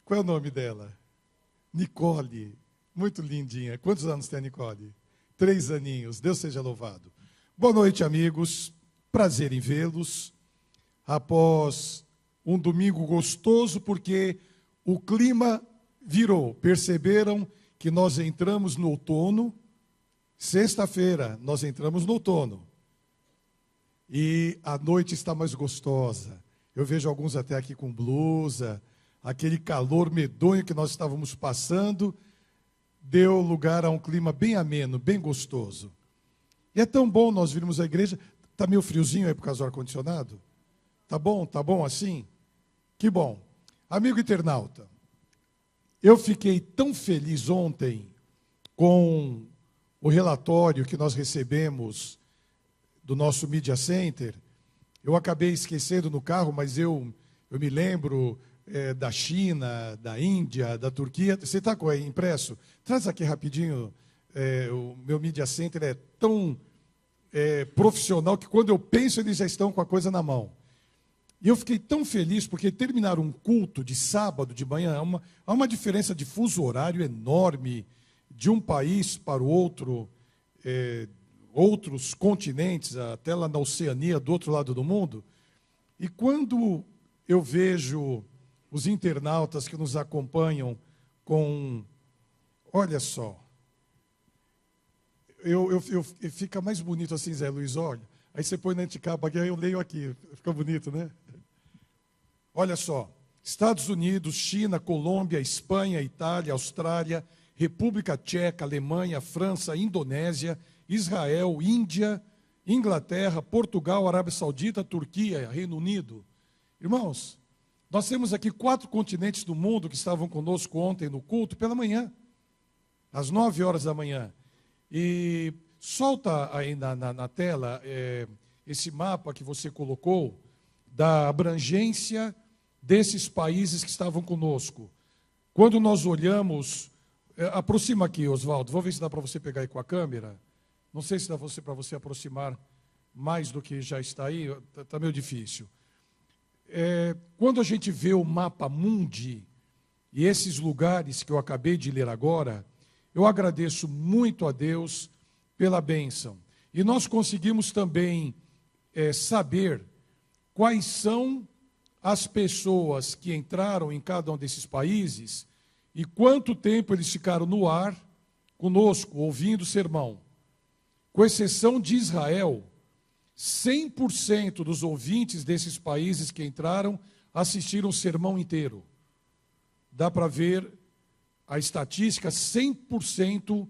Qual é o nome dela? Nicole. Muito lindinha. Quantos anos tem a Nicole? 3 aninhos. Deus seja louvado. Boa noite, amigos. Prazer em vê-los. Após um domingo gostoso, porque o clima virou. Perceberam que nós entramos no outono. Sexta-feira, nós entramos no outono. E a noite está mais gostosa. Eu vejo alguns até aqui com blusa. Aquele calor medonho que nós estávamos passando deu lugar a um clima bem ameno, bem gostoso. E é tão bom nós virmos à igreja. Está meio friozinho aí por causa do ar-condicionado? Tá bom assim? Que bom. Amigo internauta, eu fiquei tão feliz ontem com o relatório que nós recebemos do nosso Media Center. Eu acabei esquecendo no carro, mas eu me lembro da China, da Índia, da Turquia. Você está com aí impresso? Traz aqui rapidinho. O meu Media Center é tão profissional que quando eu penso eles já estão com a coisa na mão. E eu fiquei tão feliz porque terminaram um culto de sábado de manhã. Há uma diferença de fuso horário enorme de um país para o outro, outros continentes, até lá na Oceania, do outro lado do mundo. E quando eu vejo os internautas que nos acompanham com... Olha só. Fica mais bonito assim, Zé Luiz, olha. Aí você põe na anticapa aqui, aí eu leio aqui. Fica bonito, né? Olha só. Estados Unidos, China, Colômbia, Espanha, Itália, Austrália, República Tcheca, Alemanha, França, Indonésia, Israel, Índia, Inglaterra, Portugal, Arábia Saudita, Turquia, Reino Unido. Irmãos, nós temos aqui 4 continentes do mundo que estavam conosco ontem no culto pela manhã, às 9 horas da manhã. E solta aí na tela esse mapa que você colocou da abrangência desses países que estavam conosco. Quando nós olhamos... aproxima aqui, Oswaldo. Vou ver se dá para você pegar aí com a câmera. Não sei se dá para você aproximar mais do que já está aí. Está meio difícil. Quando a gente vê o mapa mundi e esses lugares que eu acabei de ler agora, eu agradeço muito a Deus pela bênção. E nós conseguimos também saber quais são as pessoas que entraram em cada um desses países e quanto tempo eles ficaram no ar conosco, ouvindo o sermão. Com exceção de Israel, 100% dos ouvintes desses países que entraram assistiram o sermão inteiro. Dá para ver a estatística, 100%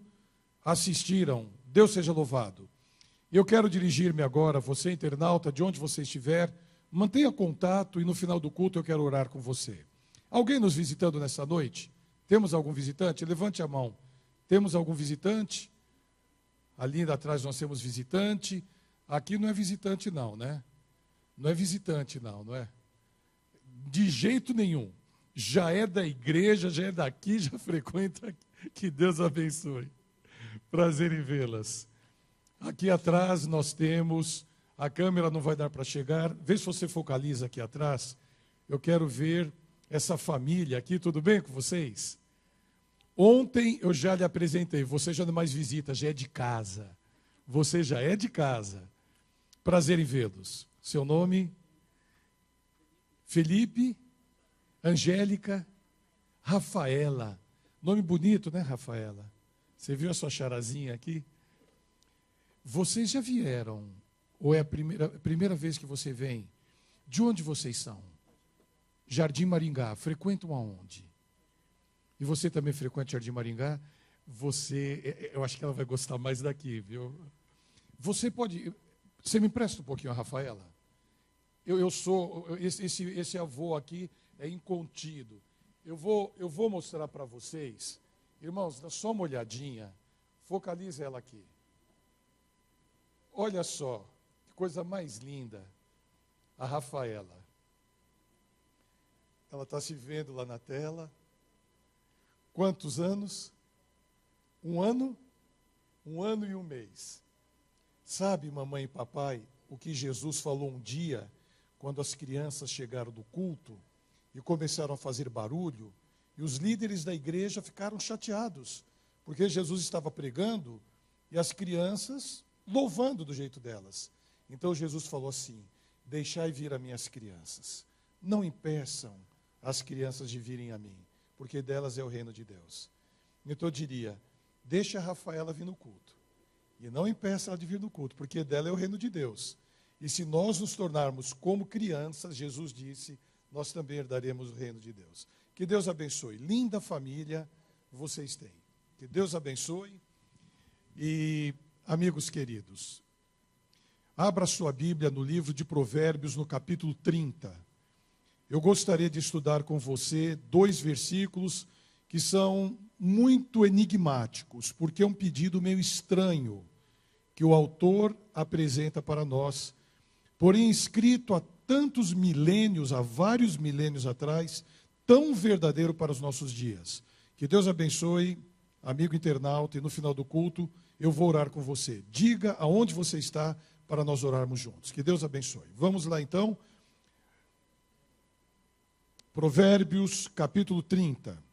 assistiram. Deus seja louvado. Eu quero dirigir-me agora, você internauta, de onde você estiver, mantenha contato e no final do culto eu quero orar com você. Alguém nos visitando nessa noite? Temos algum visitante? Levante a mão. Temos algum visitante? Ali atrás nós temos visitante. Aqui não é visitante não, né? Não é visitante não é? De jeito nenhum. Já é da igreja, já é daqui, já frequenta aqui. Que Deus abençoe. Prazer em vê-las. Aqui atrás nós temos, a câmera não vai dar para chegar, vê se você focaliza aqui atrás. Eu quero ver essa família aqui, tudo bem com vocês? Ontem eu já lhe apresentei, você já não é mais visita, já é de casa. Você já é de casa. Prazer em vê-los. Seu nome? Felipe, Angélica, Rafaela. Nome bonito, né, Rafaela? Você viu a sua charazinha aqui? Vocês já vieram, ou é a primeira vez que você vem? De onde vocês são? Jardim Maringá. Frequentam aonde? E você também frequenta Jardim Maringá? Eu acho que ela vai gostar mais daqui, viu? Você me empresta um pouquinho a Rafaela? Eu sou, esse avô aqui é incontido. Eu vou mostrar para vocês. Irmãos, dá só uma olhadinha. Focaliza ela aqui. Olha só, que coisa mais linda. A Rafaela. Ela está se vendo lá na tela. Quantos anos? 1 ano? 1 ano e 1 mês. Sabe, mamãe e papai, o que Jesus falou um dia, quando as crianças chegaram do culto e começaram a fazer barulho, E os líderes da igreja ficaram chateados, porque Jesus estava pregando e as crianças louvando do jeito delas. Então Jesus falou assim: deixai vir a minhas crianças, não impeçam as crianças de virem a mim, porque delas é o reino de Deus. Então eu diria: deixa a Rafaela vir no culto, e não impeça ela de vir no culto, porque dela é o reino de Deus. E se nós nos tornarmos como crianças, Jesus disse, nós também herdaremos o reino de Deus. Que Deus abençoe. Linda família vocês têm. Que Deus abençoe. E, amigos queridos, abra sua Bíblia no livro de Provérbios, no capítulo 30. Eu gostaria de estudar com você 2 versículos que são muito enigmáticos, porque é um pedido meio estranho que o autor apresenta para nós, porém escrito há tantos milênios, há vários milênios atrás, tão verdadeiro para os nossos dias. Que Deus abençoe, amigo internauta, e no final do culto eu vou orar com você. Diga aonde você está para nós orarmos juntos. Que Deus abençoe. Vamos lá então. Provérbios, capítulo 30.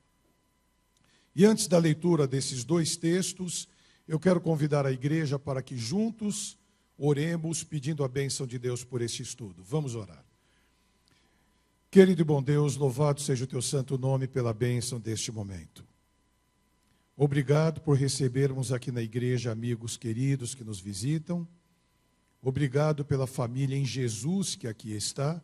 E antes da leitura desses 2 textos, eu quero convidar a igreja para que juntos oremos pedindo a bênção de Deus por este estudo. Vamos orar. Querido e bom Deus, louvado seja o teu santo nome pela bênção deste momento. Obrigado por recebermos aqui na igreja amigos queridos que nos visitam. Obrigado pela família em Jesus que aqui está.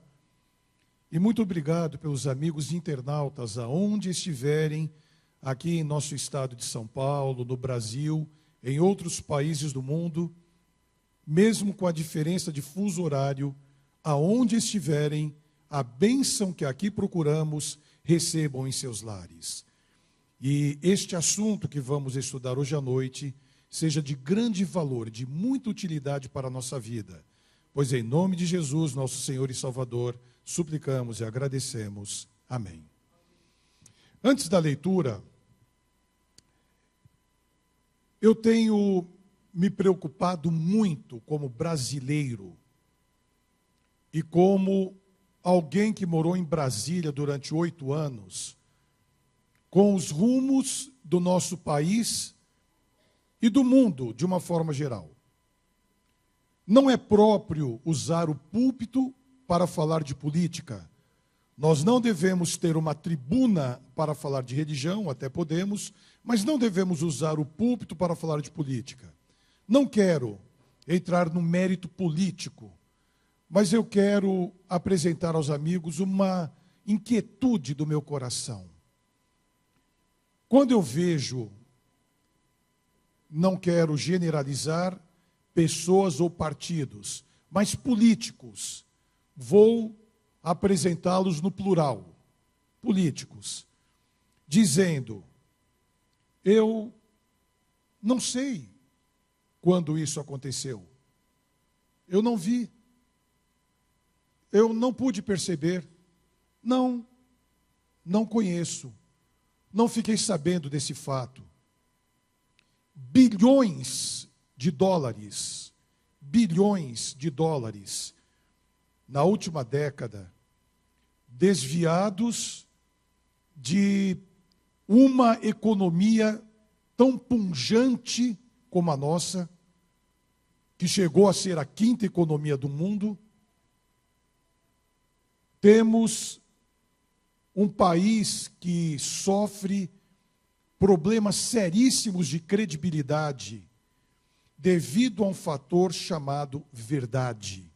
E muito obrigado pelos amigos internautas, aonde estiverem, aqui em nosso estado de São Paulo, no Brasil, em outros países do mundo, mesmo com a diferença de fuso horário, aonde estiverem, a bênção que aqui procuramos, recebam em seus lares. E este assunto que vamos estudar hoje à noite seja de grande valor, de muita utilidade para a nossa vida, pois em nome de Jesus, nosso Senhor e Salvador, suplicamos e agradecemos. Amém. Antes da leitura, eu tenho me preocupado muito como brasileiro e como alguém que morou em Brasília durante 8 anos, com os rumos do nosso país e do mundo de uma forma geral. Não é próprio usar o púlpito para falar de política. Nós não devemos ter uma tribuna para falar de religião, até podemos, mas não devemos usar o púlpito para falar de política. Não quero entrar no mérito político, mas eu quero apresentar aos amigos uma inquietude do meu coração. Quando eu vejo, não quero generalizar pessoas ou partidos, mas políticos, vou apresentá-los no plural, políticos, dizendo: eu não sei quando isso aconteceu, eu não vi, eu não pude perceber, não conheço, não fiquei sabendo desse fato. Bilhões de dólares, na última década, desviados de uma economia tão pujante como a nossa, que chegou a ser a 5ª economia do mundo. Temos um país que sofre problemas seríssimos de credibilidade devido a um fator chamado verdade,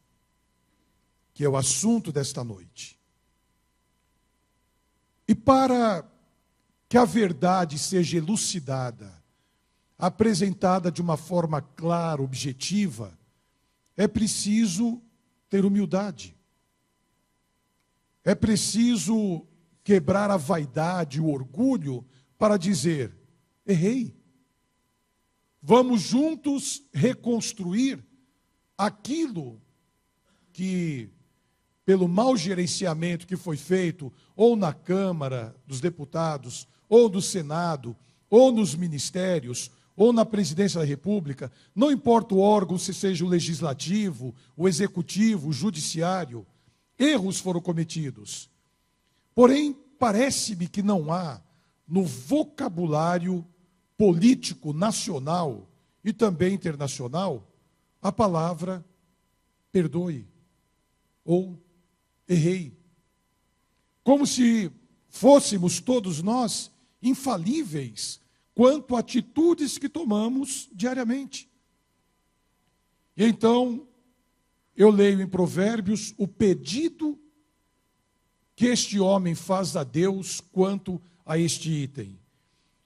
que é o assunto desta noite. E para que a verdade seja elucidada, apresentada de uma forma clara, objetiva, é preciso ter humildade. É preciso quebrar a vaidade, o orgulho, para dizer: errei. Vamos juntos reconstruir aquilo que, pelo mau gerenciamento que foi feito, ou na Câmara dos Deputados, ou no Senado, ou nos ministérios, ou na Presidência da República, não importa o órgão, se seja o Legislativo, o Executivo, o Judiciário, erros foram cometidos. Porém, parece-me que não há no vocabulário político nacional e também internacional a palavra perdoe ou errei. Como se fôssemos todos nós infalíveis quanto a atitudes que tomamos diariamente. E então, eu leio em Provérbios o pedido que este homem faz a Deus quanto a este item.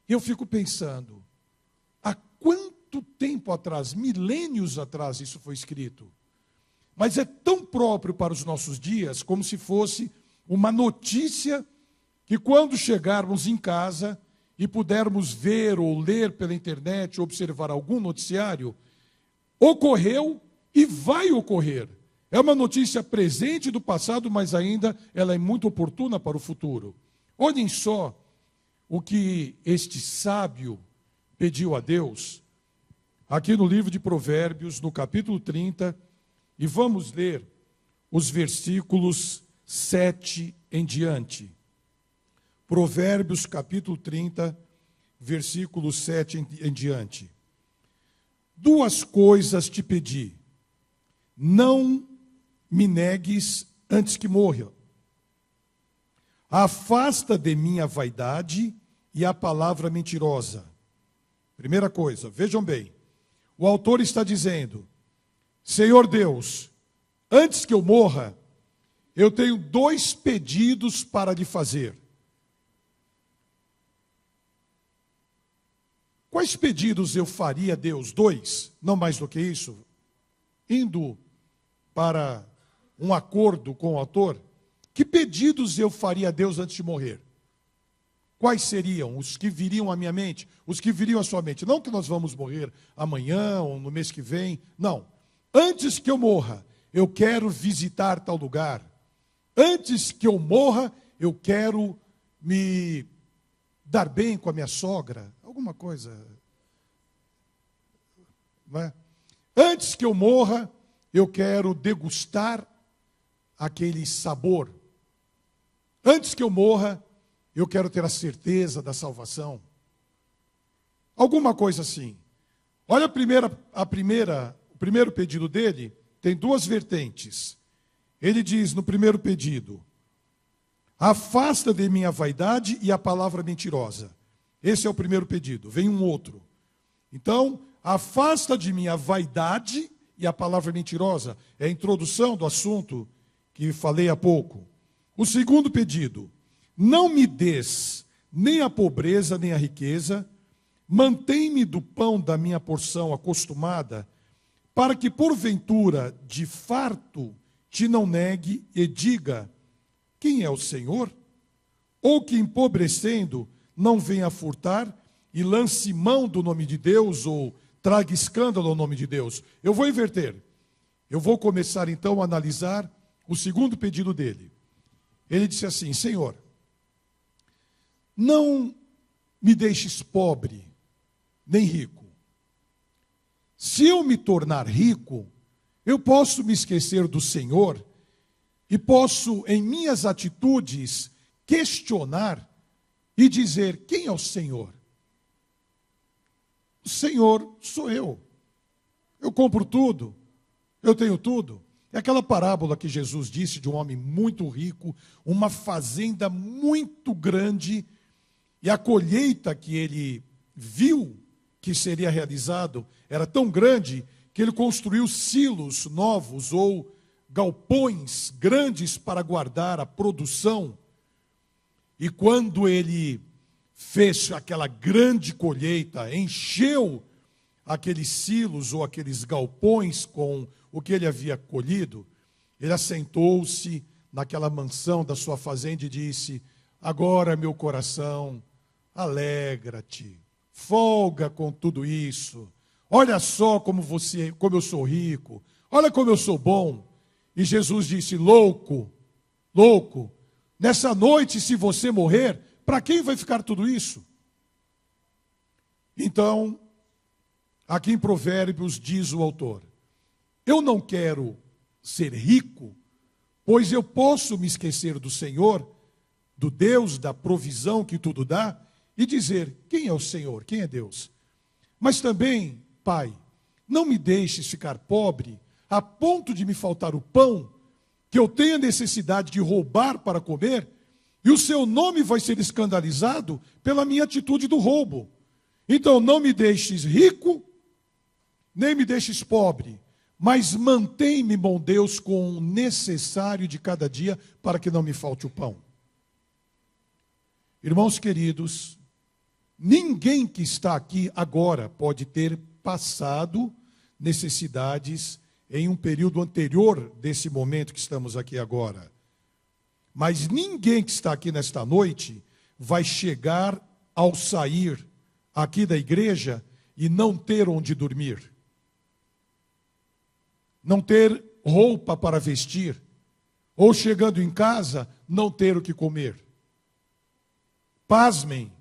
Eu fico pensando, há quanto tempo atrás, milênios atrás, isso foi escrito? Mas é tão próprio para os nossos dias, como se fosse uma notícia que quando chegarmos em casa e pudermos ver ou ler pela internet, ou observar algum noticiário, ocorreu e vai ocorrer. É uma notícia presente do passado, mas ainda ela é muito oportuna para o futuro. Olhem só o que este sábio pediu a Deus, aqui no livro de Provérbios, no capítulo 30, e vamos ler os versículos 7 em diante. Provérbios, capítulo 30, versículo 7 em diante. Duas coisas te pedi, não me negues antes que morra. Afasta de mim a vaidade e a palavra mentirosa. Primeira coisa, vejam bem, o autor está dizendo, Senhor Deus, antes que eu morra, eu tenho 2 pedidos para lhe fazer. Quais pedidos eu faria a Deus? 2, não mais do que isso. Indo para um acordo com o autor, que pedidos eu faria a Deus antes de morrer? Quais seriam os que viriam à minha mente? Os que viriam à sua mente? Não que nós vamos morrer amanhã ou no mês que vem, não. Antes que eu morra, eu quero visitar tal lugar. Antes que eu morra, eu quero me dar bem com a minha sogra. Alguma coisa, não é? Antes que eu morra, eu quero degustar aquele sabor. Antes que eu morra, eu quero ter a certeza da salvação. Alguma coisa assim. Olha o primeiro pedido dele, tem 2 vertentes. Ele diz no primeiro pedido, afasta de mim a vaidade e a palavra mentirosa. Esse é o primeiro pedido. Vem um outro. Então, afasta de mim a vaidade e a palavra mentirosa. É a introdução do assunto que falei há pouco. O segundo pedido, não me des nem a pobreza nem a riqueza, mantém-me do pão da minha porção acostumada, para que porventura de farto te não negue e diga, quem é o Senhor? Ou que empobrecendo não venha furtar e lance mão do nome de Deus ou traga escândalo ao nome de Deus. Eu vou inverter. Eu vou começar então a analisar o segundo pedido dele. Ele disse assim, Senhor, não me deixes pobre, nem rico. Se eu me tornar rico, eu posso me esquecer do Senhor e posso, em minhas atitudes, questionar e dizer, quem é o Senhor? O Senhor sou eu. Eu compro tudo, eu tenho tudo. É aquela parábola que Jesus disse de um homem muito rico, uma fazenda muito grande, e a colheita que ele viu que seria realizado era tão grande que ele construiu silos novos ou galpões grandes para guardar a produção. E quando ele fez aquela grande colheita, encheu aqueles silos ou aqueles galpões com o que ele havia colhido, ele assentou-se naquela mansão da sua fazenda e disse, agora meu coração, alegra-te, folga com tudo isso, olha só como eu sou rico, olha como eu sou bom. E Jesus disse, louco, nessa noite se você morrer, para quem vai ficar tudo isso? Então, aqui em Provérbios diz o autor, eu não quero ser rico, pois eu posso me esquecer do Senhor, do Deus da provisão que tudo dá, e dizer: quem é o Senhor? Quem é Deus? Mas também, Pai, não me deixes ficar pobre a ponto de me faltar o pão, que eu tenha necessidade de roubar para comer, e o seu nome vai ser escandalizado pela minha atitude do roubo. Então não me deixes rico, nem me deixes pobre, mas mantém-me, bom Deus, com o necessário de cada dia, para que não me falte o pão. Irmãos queridos, ninguém que está aqui agora pode ter passado necessidades em um período anterior desse momento que estamos aqui agora. Mas ninguém que está aqui nesta noite vai chegar ao sair aqui da igreja e não ter onde dormir, não ter roupa para vestir, ou chegando em casa, não ter o que comer. Pasmem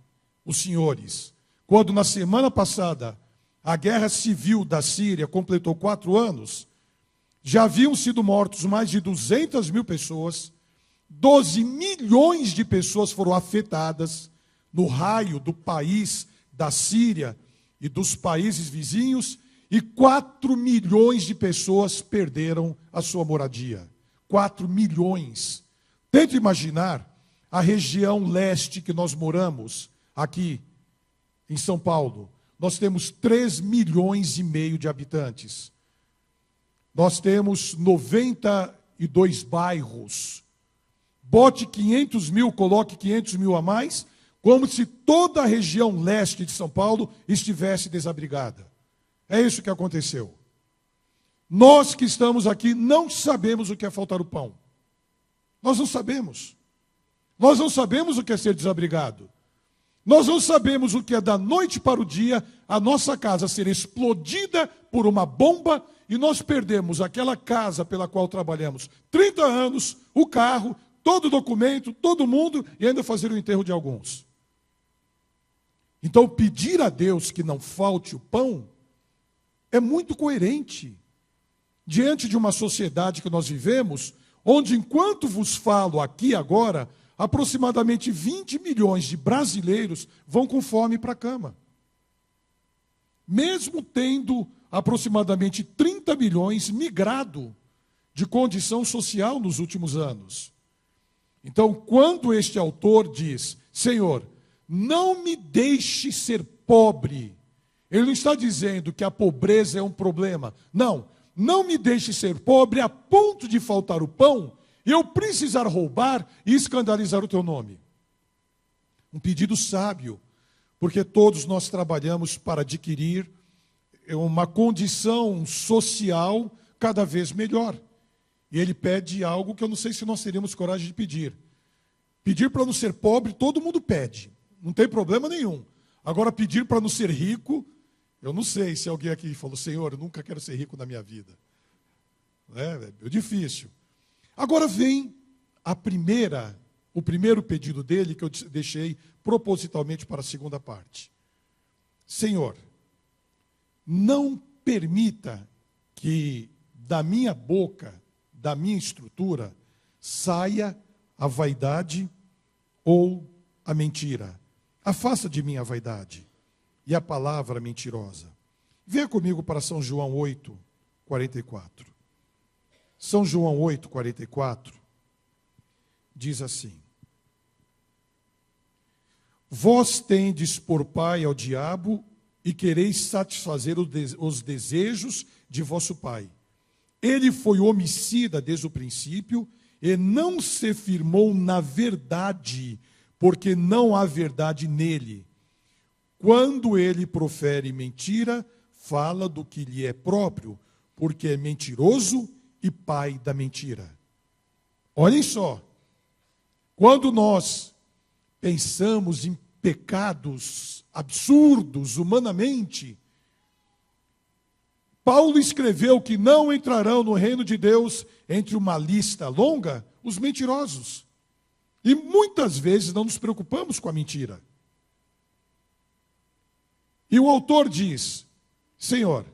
os senhores, quando na semana passada a guerra civil da Síria completou 4 anos, já haviam sido mortos mais de 200 mil pessoas, 12 milhões de pessoas foram afetadas no raio do país da Síria e dos países vizinhos, e 4 milhões de pessoas perderam a sua moradia. 4 milhões. Tente imaginar a região leste que nós moramos, aqui em São Paulo. Nós temos 3,5 milhões de habitantes. Nós temos 92 bairros. Bote 500 mil, coloque 500 mil a mais, como se toda a região leste de São Paulo estivesse desabrigada. É isso que aconteceu. Nós que estamos aqui não sabemos o que é faltar o pão. Nós não sabemos. Nós não sabemos o que é ser desabrigado. Nós não sabemos o que é da noite para o dia a nossa casa ser explodida por uma bomba e nós perdemos aquela casa pela qual trabalhamos 30 anos, o carro, todo o documento, todo mundo e ainda fazer o enterro de alguns. Então pedir a Deus que não falte o pão é muito coerente diante de uma sociedade que nós vivemos, onde enquanto vos falo aqui agora, aproximadamente 20 milhões de brasileiros vão com fome para a cama. Mesmo tendo aproximadamente 30 milhões migrado de condição social nos últimos anos. Então, quando este autor diz: Senhor, não me deixe ser pobre, ele não está dizendo que a pobreza é um problema. Não, não me deixe ser pobre a ponto de faltar o pão, eu precisar roubar e escandalizar o teu nome. Um pedido sábio, porque todos nós trabalhamos para adquirir uma condição social cada vez melhor. E ele pede algo que eu não sei se nós teríamos coragem de pedir. Pedir para não ser pobre, todo mundo pede, não tem problema nenhum. Agora, pedir para não ser rico, eu não sei se alguém aqui falou: Senhor, eu nunca quero ser rico na minha vida. É difícil. Agora vem o primeiro pedido dele, que eu deixei propositalmente para a segunda parte. Senhor, não permita que da minha boca, da minha estrutura, saia a vaidade ou a mentira. Afasta de mim a vaidade e a palavra mentirosa. Venha comigo para São João 8, 44. São João 8, 44, diz assim: Vós tendes por pai ao diabo e quereis satisfazer os desejos de vosso pai. Ele foi homicida desde o princípio e não se firmou na verdade, porque não há verdade nele. Quando ele profere mentira, fala do que lhe é próprio, porque é mentiroso e pai da mentira. Olhem só, quando nós pensamos em pecados absurdos humanamente, Paulo escreveu que não entrarão no reino de Deus, entre uma lista longa, os mentirosos. E muitas vezes não nos preocupamos com a mentira. E o autor diz: Senhor,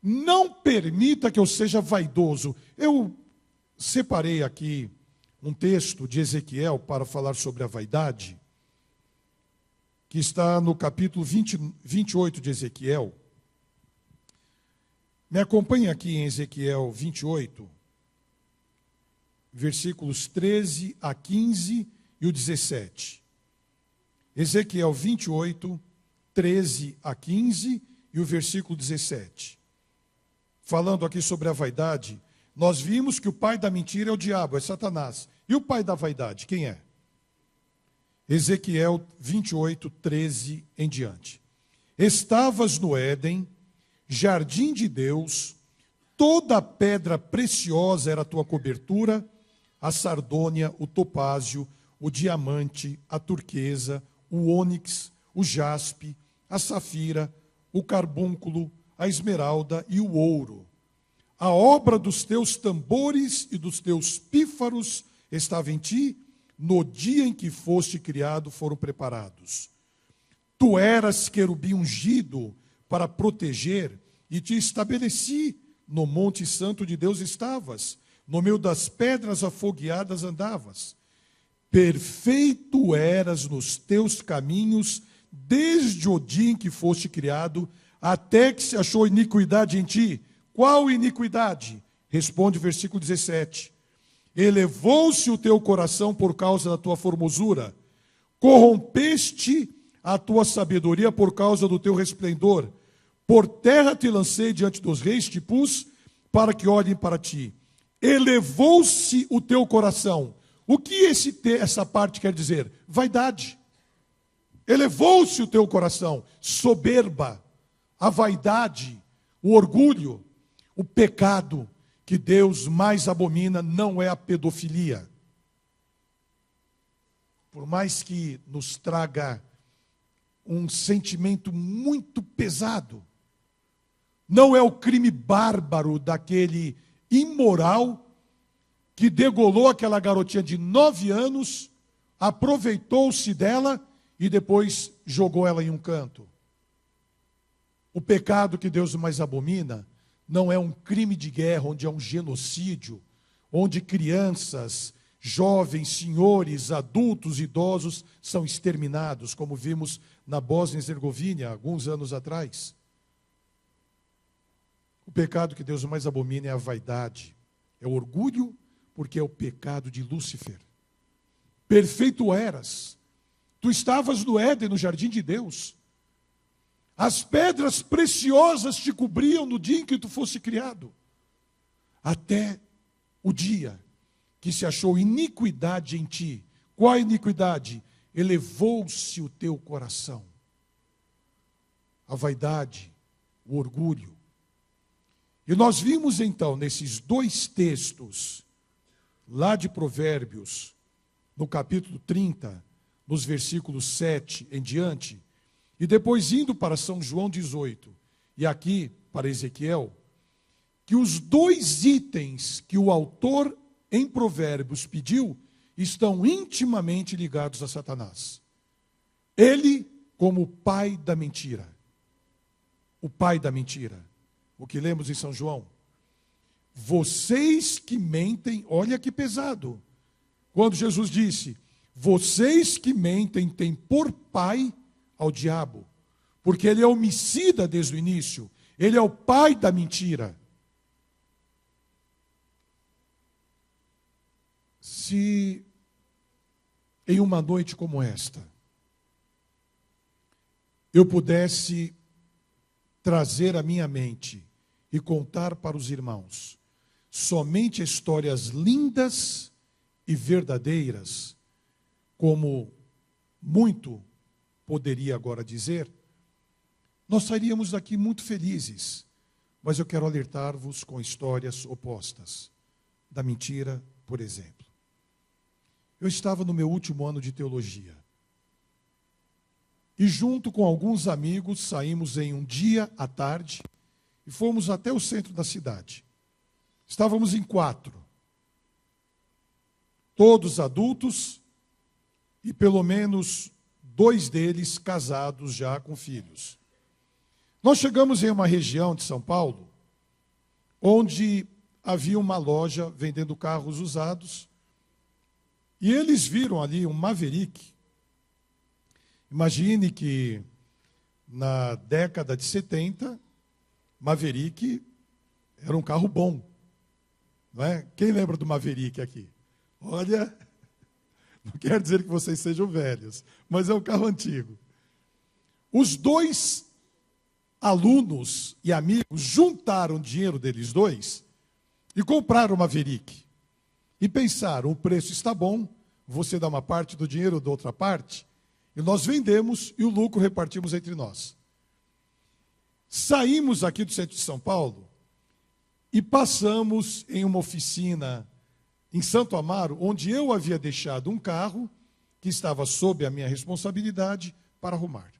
não permita que eu seja vaidoso. Eu separei aqui um texto de Ezequiel para falar sobre a vaidade, que está no capítulo 28 de Ezequiel. Me acompanhe aqui em Ezequiel 28, versículos 13 a 15 e o 17. Ezequiel 28, 13 a 15 e o versículo 17. Falando aqui sobre a vaidade, nós vimos que o pai da mentira é o diabo, é Satanás. E o pai da vaidade, quem é? Ezequiel 28, 13 em diante. Estavas no Éden, jardim de Deus, toda a pedra preciosa era a tua cobertura, a sardônia, o topázio, o diamante, a turquesa, o ônix, o jaspe, a safira, o carbúnculo, a esmeralda e o ouro. A obra dos teus tambores e dos teus pífaros estava em ti, no dia em que foste criado foram preparados. Tu eras querubim ungido para proteger, e te estabeleci, no monte santo de Deus estavas, no meio das pedras afogueadas andavas. Perfeito eras nos teus caminhos, desde o dia em que foste criado, até que se achou iniquidade em ti. Qual iniquidade? Responde o versículo 17. Elevou-se o teu coração por causa da tua formosura, corrompeste a tua sabedoria por causa do teu resplendor. Por terra te lancei diante dos reis, te pus para que olhem para ti. Elevou-se o teu coração. O que essa parte quer dizer? Vaidade. Elevou-se o teu coração. Soberba, a vaidade, o orgulho, o pecado que Deus mais abomina não é a pedofilia. Por mais que nos traga um sentimento muito pesado, não é o crime bárbaro daquele imoral que degolou aquela garotinha de 9 anos, aproveitou-se dela e depois jogou ela em um canto. O pecado que Deus mais abomina não é um crime de guerra, onde é um genocídio, onde crianças, jovens, senhores, adultos, idosos são exterminados, como vimos na Bósnia e Herzegovina, alguns anos atrás. O pecado que Deus mais abomina é a vaidade, é o orgulho, porque é o pecado de Lúcifer. Perfeito eras, tu estavas no Éden, no jardim de Deus. As pedras preciosas te cobriam no dia em que tu fosse criado, até o dia que se achou iniquidade em ti. Qual a iniquidade? Elevou-se o teu coração. A vaidade, o orgulho. E nós vimos então nesses 2 textos, lá de Provérbios, no capítulo 30, nos versículos 7 em diante, e depois indo para São João 18, e aqui para Ezequiel, que os 2 itens que o autor em Provérbios pediu estão intimamente ligados a Satanás. Ele como o pai da mentira. O pai da mentira. O que lemos em São João. Vocês que mentem, olha que pesado. Quando Jesus disse, vocês que mentem têm por pai ao diabo, porque ele é homicida desde o início, ele é o pai da mentira. Se em uma noite como esta, eu pudesse trazer à minha mente e contar para os irmãos somente histórias lindas e verdadeiras, como muito poderia agora dizer, nós sairíamos daqui muito felizes, mas eu quero alertar-vos com histórias opostas, da mentira, por exemplo. Eu estava no meu último ano de teologia, e junto com alguns amigos saímos em um dia à tarde e fomos até o centro da cidade. Estávamos em 4, todos adultos e pelo menos 2 deles casados já com filhos. Nós chegamos em uma região de São Paulo, onde havia uma loja vendendo carros usados, e eles viram ali um Maverick. Imagine que na década de 70, Maverick era um carro bom. Não é? Quem lembra do Maverick aqui? Olha, não quero dizer que vocês sejam velhos, mas é um carro antigo. Os dois alunos e amigos juntaram o dinheiro deles dois e compraram o Maverick. E pensaram, o preço está bom, você dá uma parte do dinheiro, eu dou outra parte, e nós vendemos e o lucro repartimos entre nós. Saímos aqui do centro de São Paulo e passamos em uma oficina em Santo Amaro, onde eu havia deixado um carro que estava sob a minha responsabilidade para arrumar.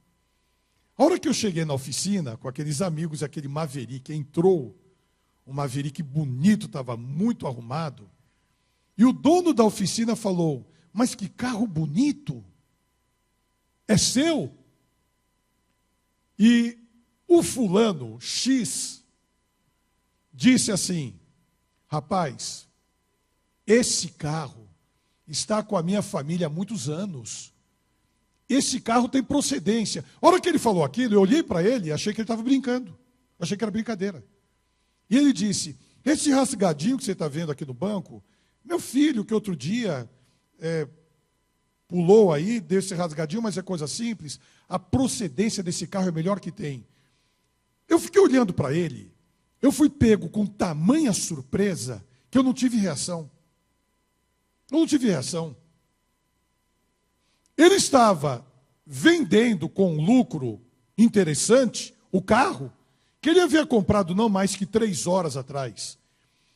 A hora que eu cheguei na oficina, com aqueles amigos, aquele Maverick entrou, um Maverick bonito, estava muito arrumado, e o dono da oficina falou, mas que carro bonito, é seu? E o fulano X disse assim, rapaz, esse carro está com a minha família há muitos anos. Esse carro tem procedência. A hora que ele falou aquilo, eu olhei para ele e achei que ele estava brincando. Achei que era brincadeira. E ele disse, esse rasgadinho que você está vendo aqui no banco, meu filho que outro dia pulou aí, desse rasgadinho, mas é coisa simples, a procedência desse carro é a melhor que tem. Eu fiquei olhando para ele, eu fui pego com tamanha surpresa que eu não tive reação. Eu não tive reação. Ele estava vendendo com um lucro interessante o carro que ele havia comprado não mais que 3 horas atrás.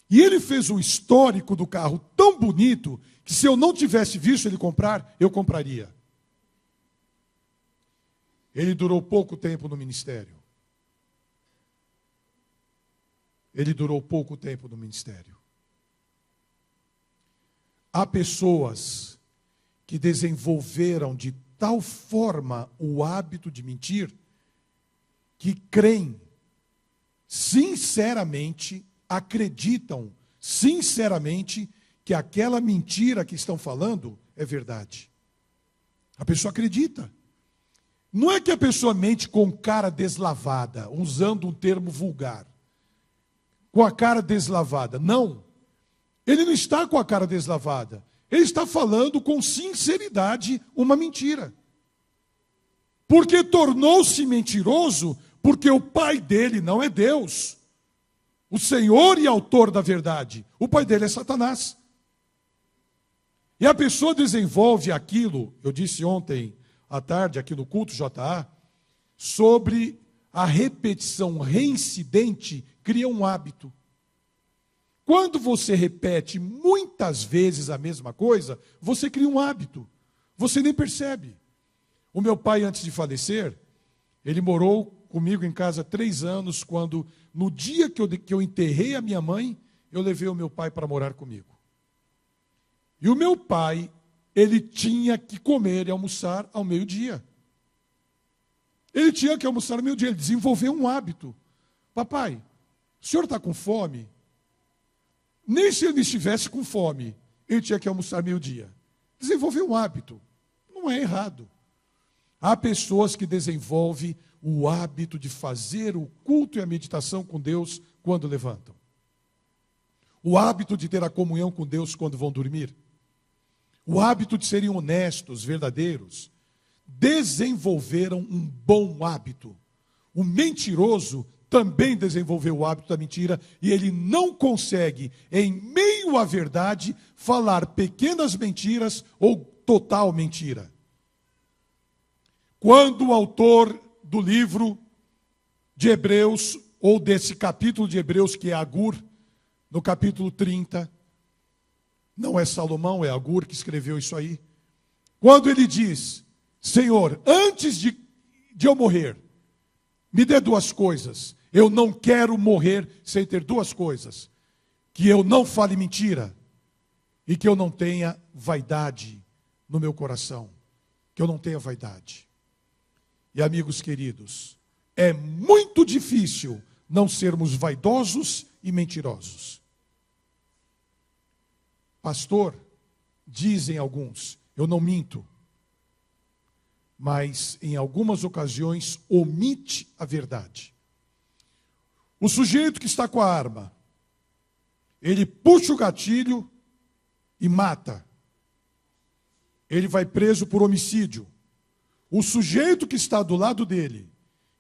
E ele fez um histórico do carro tão bonito que se eu não tivesse visto ele comprar, eu compraria. Ele durou pouco tempo no ministério. Ele durou pouco tempo no ministério. Há pessoas que desenvolveram de tal forma o hábito de mentir, que creem sinceramente, acreditam sinceramente que aquela mentira que estão falando é verdade. A pessoa acredita. Não é que a pessoa mente com cara deslavada, usando um termo vulgar. Com a cara deslavada. Não. Ele não está com a cara deslavada. Ele está falando com sinceridade uma mentira. Porque tornou-se mentiroso, porque o pai dele não é Deus. O Senhor e autor da verdade. O pai dele é Satanás. E a pessoa desenvolve aquilo, eu disse ontem à tarde aqui no culto JA, sobre a repetição reincidente cria um hábito. Quando você repete muitas vezes a mesma coisa, você cria um hábito. Você nem percebe. O meu pai, antes de falecer, ele morou comigo em casa 3 anos, quando, no dia que eu enterrei a minha mãe, eu levei o meu pai para morar comigo. E o meu pai, ele tinha que comer e almoçar ao meio-dia. Ele tinha que almoçar ao meio-dia, ele desenvolveu um hábito. Papai, o senhor está com fome? Nem se ele estivesse com fome, ele tinha que almoçar meio-dia. Desenvolveu um hábito. Não é errado. Há pessoas que desenvolvem o hábito de fazer o culto e a meditação com Deus quando levantam. O hábito de ter a comunhão com Deus quando vão dormir. O hábito de serem honestos, verdadeiros. Desenvolveram um bom hábito. O mentiroso também desenvolveu o hábito da mentira e ele não consegue, em meio à verdade, falar pequenas mentiras ou total mentira. Quando o autor do livro de Hebreus, ou desse capítulo de Hebreus, que é Agur, no capítulo 30, não é Salomão, é Agur que escreveu isso aí, quando ele diz, Senhor, antes de eu morrer, me dê 2 coisas. Eu não quero morrer sem ter 2 coisas. Que eu não fale mentira e que eu não tenha vaidade no meu coração. Que eu não tenha vaidade. E amigos queridos, é muito difícil não sermos vaidosos e mentirosos. Pastor, dizem alguns, eu não minto. mas em algumas ocasiões omite a verdade. O sujeito que está com a arma, ele puxa o gatilho e mata. Ele vai preso por homicídio. O sujeito que está do lado dele,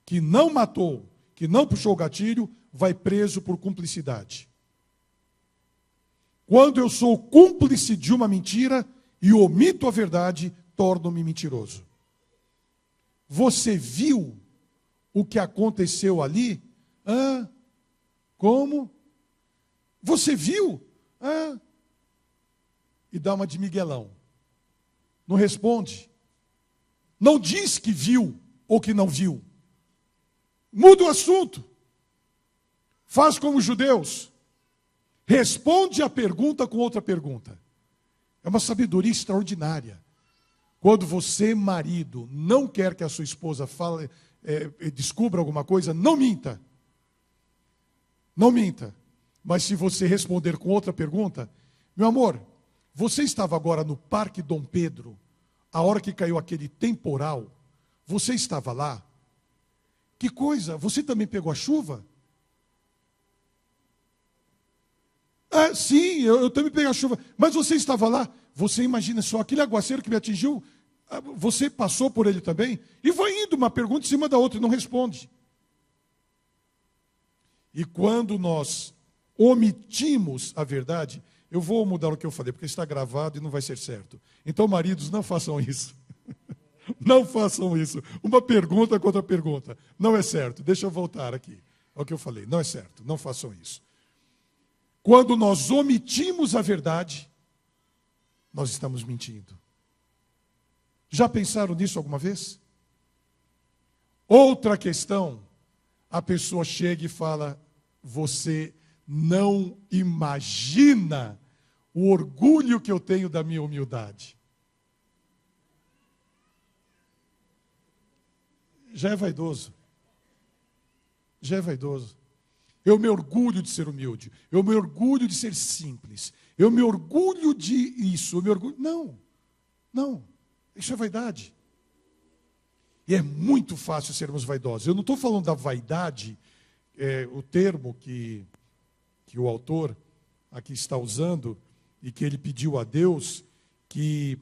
que não matou, que não puxou o gatilho, vai preso por cumplicidade. Quando eu sou cúmplice de uma mentira e omito a verdade, torno-me mentiroso. Você viu o que aconteceu ali? Como? Você viu? E dá uma de Miguelão. Não responde. Não diz que viu ou que não viu. Muda o assunto. Faz como os judeus. Responde a pergunta com outra pergunta. É uma sabedoria extraordinária. Quando você, marido, não quer que a sua esposa fale, descubra alguma coisa, não minta. Não minta. Mas se você responder com outra pergunta, meu amor, você estava agora no Parque Dom Pedro, a hora que caiu aquele temporal, você estava lá? Que coisa, você também pegou a chuva? Sim, eu também peguei a chuva. Mas você estava lá? Você imagina só, aquele aguaceiro que me atingiu, você passou por ele também? E vai indo uma pergunta em cima da outra e não responde. E quando nós omitimos a verdade, eu vou mudar o que eu falei, porque está gravado e não vai ser certo. Então, maridos, não façam isso. Não façam isso. Uma pergunta contra pergunta. Não é certo. Deixa eu voltar aqui ao que eu falei. Não é certo. Não façam isso. Quando nós omitimos a verdade, nós estamos mentindo. Já pensaram nisso alguma vez? Outra questão, a pessoa chega e fala, você não imagina o orgulho que eu tenho da minha humildade. Já é vaidoso. Já é vaidoso. Eu me orgulho de ser humilde. Eu me orgulho de ser simples. Eu me orgulho de isso. Eu me orgulho... Não. Isso é vaidade. E é muito fácil sermos vaidosos. Eu não estou falando da vaidade, o termo que o autor aqui está usando, e que ele pediu a Deus que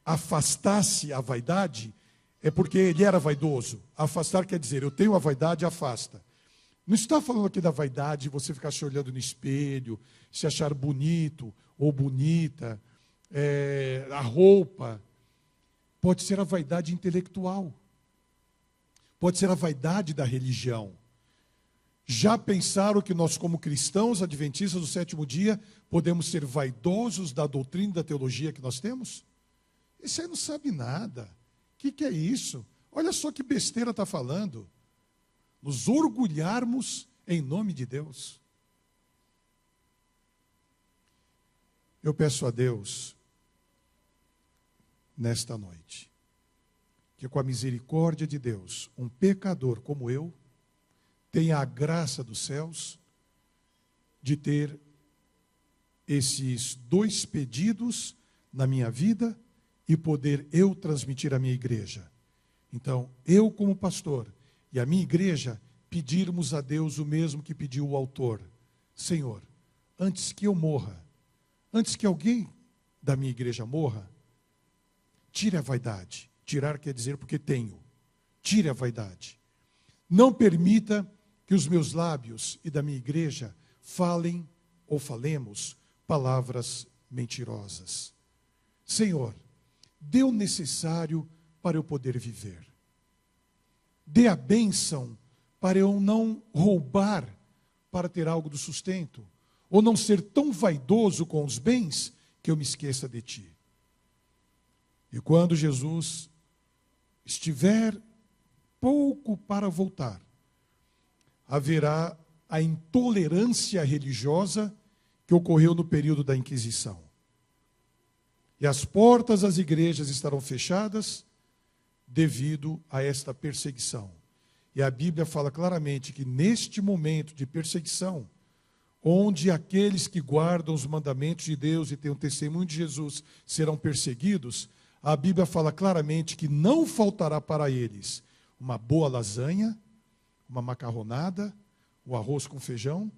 afastasse a vaidade, é porque ele era vaidoso. Afastar quer dizer, eu tenho a vaidade, afasta. Não está falando aqui da vaidade de você ficar se olhando no espelho, se achar bonito ou bonita, a roupa. Pode ser a vaidade intelectual. Pode ser a vaidade da religião. Já pensaram que nós, como cristãos adventistas do sétimo dia, podemos ser vaidosos da doutrina e da teologia que nós temos? Esse aí não sabe nada. O que é isso? Olha só que besteira está falando. Nos orgulharmos em nome de Deus. Eu peço a Deus, nesta noite, que com a misericórdia de Deus, um pecador como eu, tenha a graça dos céus de ter esses dois pedidos na minha vida e poder eu transmitir à minha igreja. Então, eu como pastor e a minha igreja pedirmos a Deus o mesmo que pediu o autor. Senhor, antes que eu morra, antes que alguém da minha igreja morra, tire a vaidade. Tirar quer dizer porque tenho. Tire a vaidade. Não permita que os meus lábios e da minha igreja falem ou falemos palavras mentirosas. Senhor, dê o necessário para eu poder viver. Dê a bênção para eu não roubar para ter algo do sustento, ou não ser tão vaidoso com os bens que eu me esqueça de Ti. E quando Jesus estiver pouco para voltar, haverá a intolerância religiosa que ocorreu no período da Inquisição. E as portas das igrejas estarão fechadas devido a esta perseguição. E a Bíblia fala claramente que neste momento de perseguição, onde aqueles que guardam os mandamentos de Deus e têm o testemunho de Jesus serão perseguidos, a Bíblia fala claramente que não faltará para eles uma boa lasanha, uma macarronada, o arroz com feijão.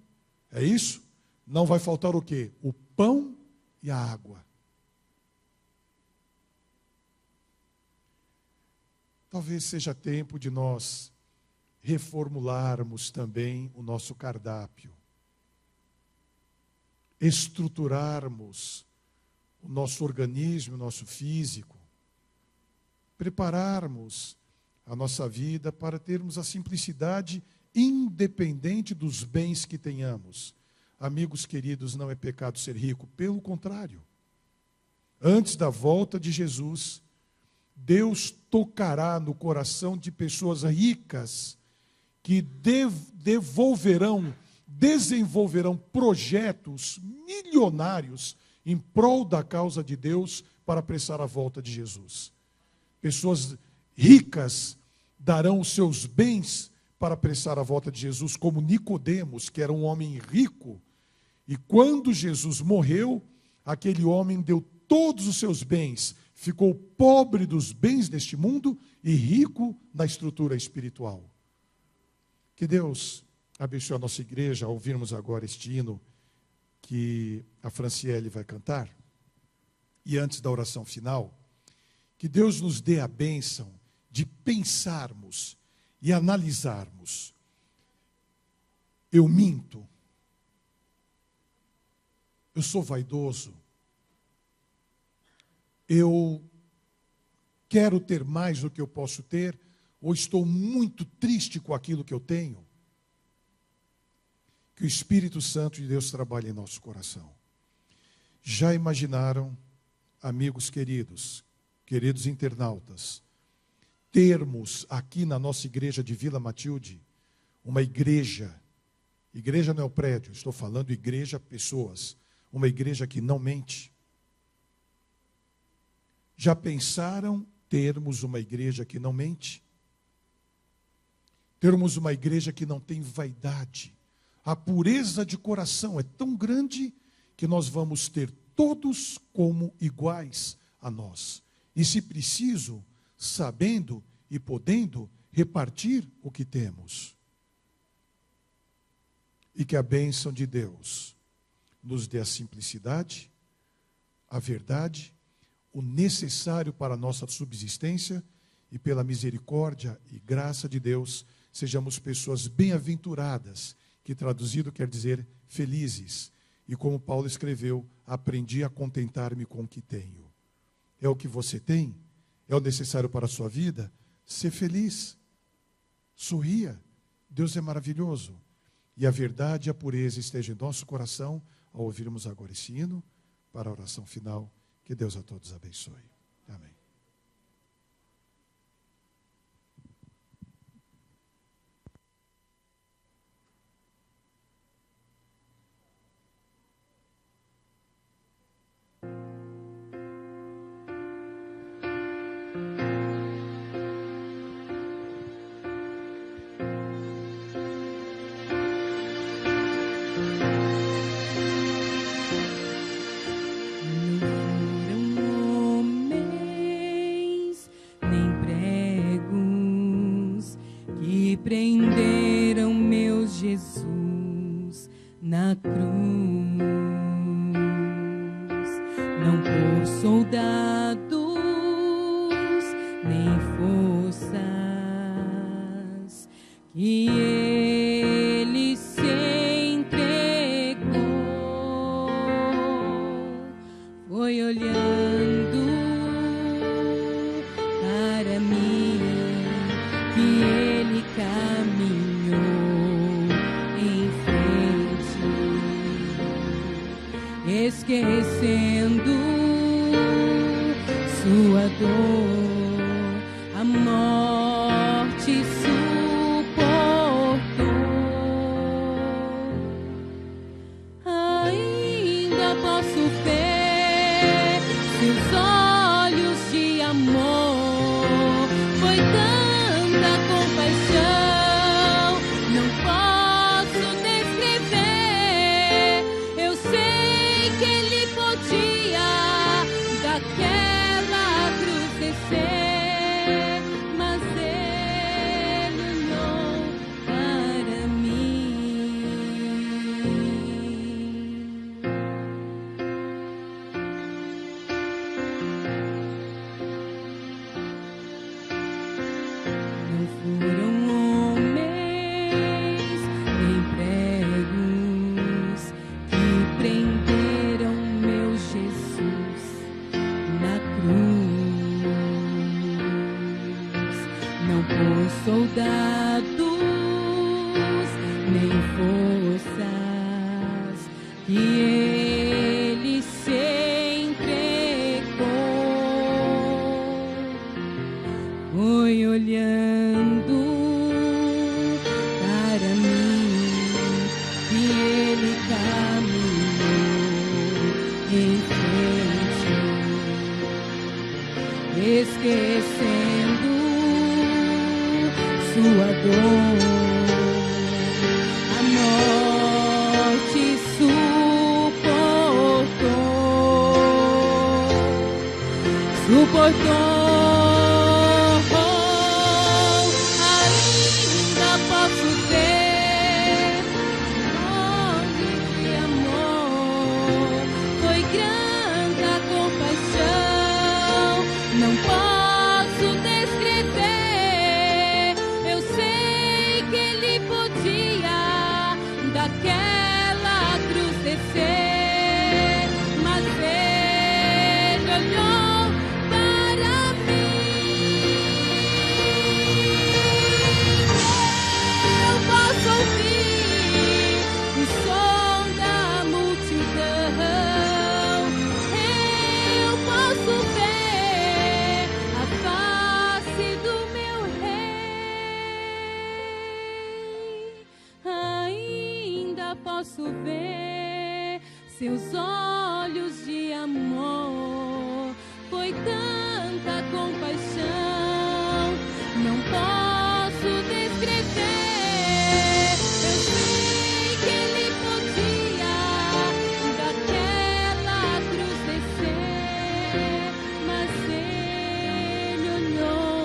É isso? Não vai faltar o quê? O pão e a água. Talvez seja tempo de nós reformularmos também o nosso cardápio, estruturarmos o nosso organismo, o nosso físico, prepararmos a nossa vida para termos a simplicidade independente dos bens que tenhamos. Amigos queridos, não é pecado ser rico, pelo contrário. Antes da volta de Jesus, Deus tocará no coração de pessoas ricas que desenvolverão projetos milionários em prol da causa de Deus para apressar a volta de Jesus. Pessoas ricas darão os seus bens para apressar a volta de Jesus, como Nicodemos, que era um homem rico, e quando Jesus morreu, aquele homem deu todos os seus bens, ficou pobre dos bens deste mundo e rico na estrutura espiritual. Que Deus abençoe a nossa igreja ao ouvirmos agora este hino que a Franciele vai cantar. E antes da oração final, que Deus nos dê a bênção de pensarmos e analisarmos. Eu minto. Eu sou vaidoso. Eu quero ter mais do que eu posso ter, ou estou muito triste com aquilo que eu tenho. Que o Espírito Santo de Deus trabalhe em nosso coração. Já imaginaram, amigos queridos, queridos internautas, termos aqui na nossa igreja de Vila Matilde, uma igreja não é o prédio, estou falando igreja, pessoas, uma igreja que não mente? Já pensaram termos uma igreja que não mente? Termos uma igreja que não tem vaidade? A pureza de coração é tão grande que nós vamos ter todos como iguais a nós. E, se preciso, sabendo e podendo repartir o que temos. E que a bênção de Deus nos dê a simplicidade, a verdade, o necessário para a nossa subsistência, e pela misericórdia e graça de Deus, sejamos pessoas bem-aventuradas, que traduzido quer dizer felizes. E como Paulo escreveu, aprendi a contentar-me com o que tenho. É o que você tem? É o necessário para a sua vida? Ser feliz. Sorria. Deus é maravilhoso. E a verdade e a pureza estejam em nosso coração ao ouvirmos agora esse hino para a oração final. Que Deus a todos abençoe. Amém. Prenderam meu Jesus na cruz, não por soldados nem forças, que ele se entregou, foi olhando para mim que ele caminhou em frente, esquecendo sua dor, a morte suportou. Ainda posso ver seus olhos de amor, foi tanta compaixão, não posso descrever. Eu sei que ele podia daquela cruz Foram homens empregos que prenderam meu Jesus na cruz. Não por soldados nem forças que ele se entregou. Foi olhando para mim e ele caminhou em frente, esquecendo sua dor. A morte suportou. Ainda posso ver onde de amor foi grande a compaixão. Não posso descrever. Eu sei que ele podia daquela cruz descer, mas ele olhou para mim. Eu posso ouvir o som da multidão. Eu posso ver a face do meu rei. Ainda posso ver seus olhos de amor. Foi tanta compaixão, não posso descrever. Eu sei que ele podia daquela cruz descer, mas ele olhou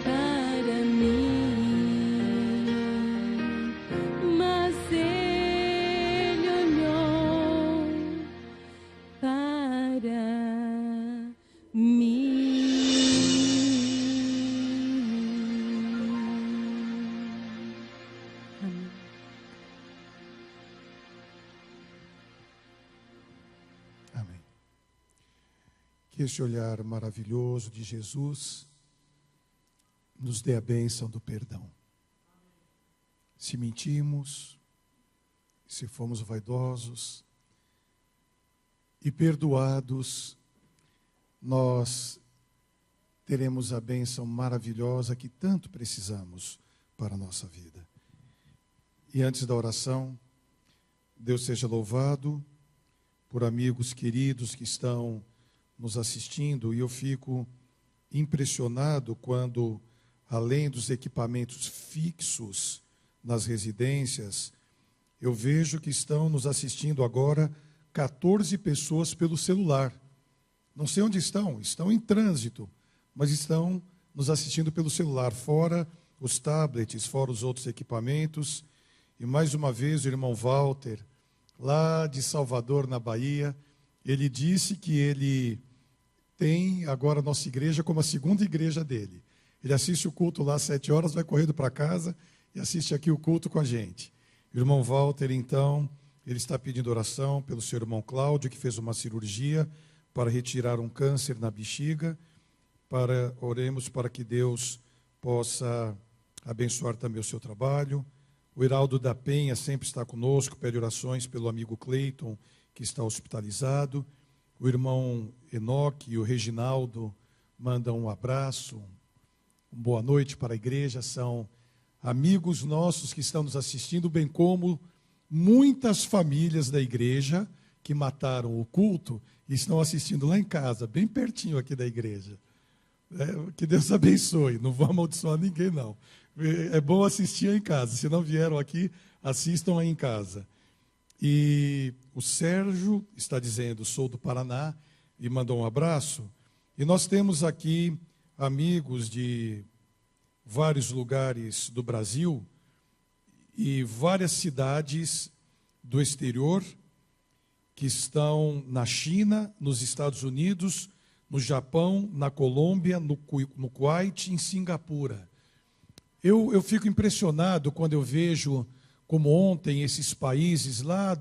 para mim. Mas ele olhou para mim. Amém. Amém. Que esse olhar maravilhoso de Jesus nos dê a bênção do perdão. Se mentimos, se fomos vaidosos e perdoados, nós teremos a bênção maravilhosa que tanto precisamos para a nossa vida. E antes da oração, Deus seja louvado por amigos queridos que estão nos assistindo, e eu fico impressionado quando, além dos equipamentos fixos nas residências, eu vejo que estão nos assistindo agora 14 pessoas pelo celular. Não sei onde estão em trânsito, mas estão nos assistindo pelo celular, fora os tablets, fora os outros equipamentos. E mais uma vez o irmão Walter, lá de Salvador, na Bahia, ele disse que ele tem agora a nossa igreja como a segunda igreja dele. Ele assiste o culto lá às 7 horas, vai correndo para casa e assiste aqui o culto com a gente. O irmão Walter, então, ele está pedindo oração pelo seu irmão Cláudio, que fez uma cirurgia para retirar um câncer na bexiga. Oremos para que Deus possa abençoar também o seu trabalho. O Heraldo da Penha sempre está conosco, pede orações pelo amigo Cleiton, que está hospitalizado. O irmão Enoque e o Reginaldo mandam um abraço, uma boa noite para a igreja. São amigos nossos que estão nos assistindo, bem como muitas famílias da igreja que mataram o culto e estão assistindo lá em casa, bem pertinho aqui da igreja. Que Deus abençoe, não vou amaldiçoar ninguém, não. É bom assistir em casa, se não vieram aqui, assistam aí em casa. E o Sérgio está dizendo, sou do Paraná, e mandou um abraço. E nós temos aqui amigos de vários lugares do Brasil e várias cidades do exterior que estão na China, nos Estados Unidos, no Japão, na Colômbia, no Kuwait e em Singapura. Eu fico impressionado quando eu vejo, como ontem, esses países lá